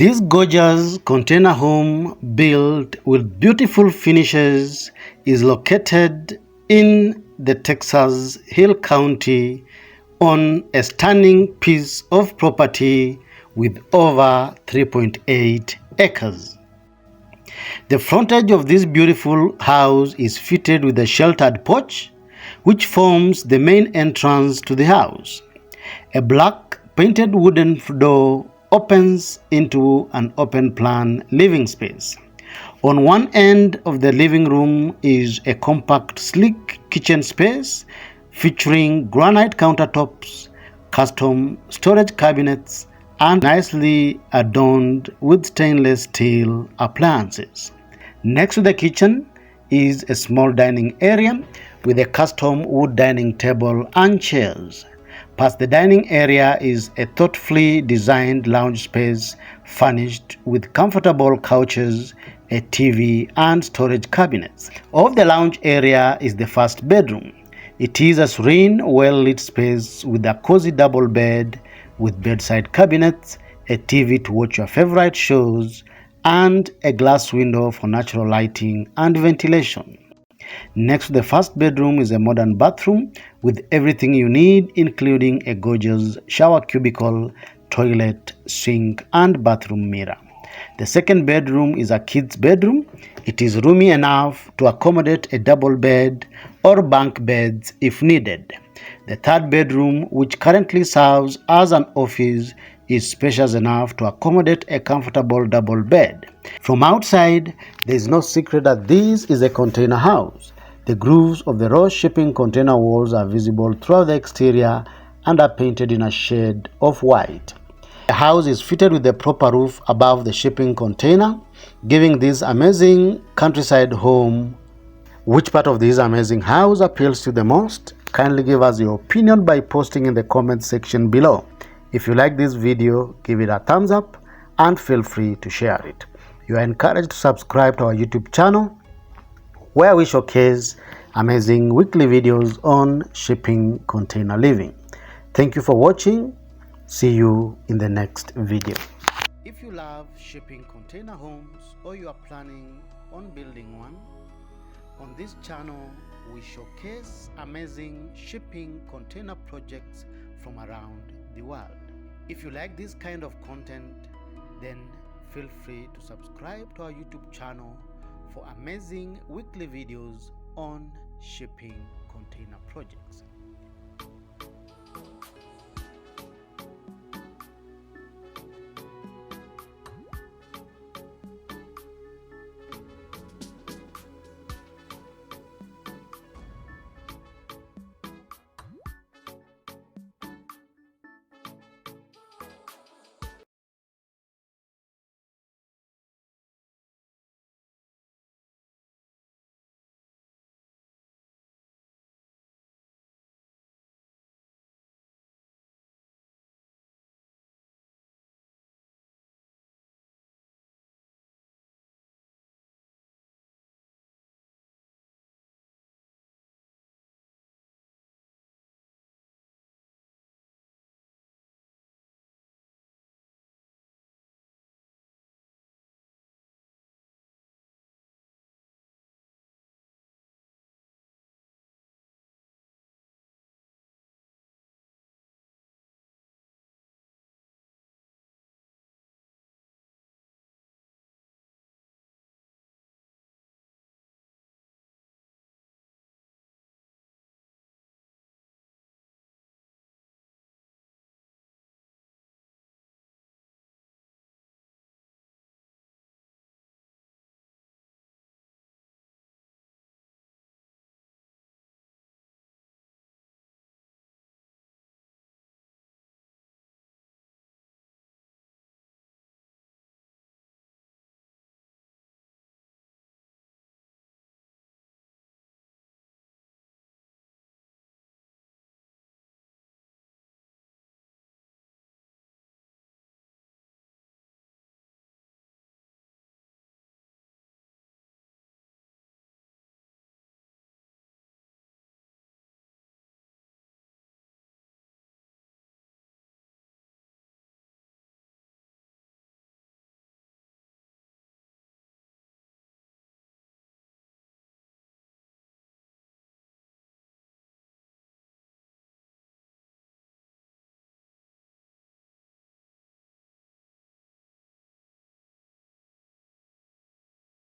This gorgeous container home built with beautiful finishes is located in the Texas Hill County on a stunning piece of property with over 3.8 acres. The frontage of this beautiful house is fitted with a sheltered porch, which forms the main entrance to the house. A black painted wooden door opens into an open-plan living space. On one end of the living room is a compact, sleek kitchen space featuring granite countertops, custom storage cabinets, and nicely adorned with stainless steel appliances. Next to the kitchen is a small dining area with a custom wood dining table and chairs. Past the dining area is a thoughtfully designed lounge space furnished with comfortable couches, a TV, and storage cabinets. Off the lounge area is the first bedroom. It is a serene, well-lit space with a cozy double bed with bedside cabinets, a TV to watch your favorite shows, and a glass window for natural lighting and ventilation. Next to the first bedroom is a modern bathroom with everything you need, including a gorgeous shower cubicle, toilet, sink, and bathroom mirror. The second bedroom is a kid's bedroom. It is roomy enough to accommodate a double bed or bunk beds if needed. The third bedroom, which currently serves as an office, is spacious enough to accommodate a comfortable double bed. From outside, there is no secret that this is a container house. The grooves of the raw shipping container walls are visible throughout the exterior and are painted in a shade of white. The house is fitted with a proper roof above the shipping container, giving this amazing countryside home. Which part of this amazing house appeals to you the most? Kindly give us your opinion by posting in the comment section below. If you like this video, give it a thumbs up and feel free to share it. You are encouraged to subscribe to our YouTube channel, where we showcase amazing weekly videos on shipping container living. Thank you for watching. See you in the next video. If you love shipping container homes or you are planning on building one, on this channel we showcase amazing shipping container projects from around the world. If you like this kind of content, then feel free to subscribe to our YouTube channel for amazing weekly videos on shipping container projects.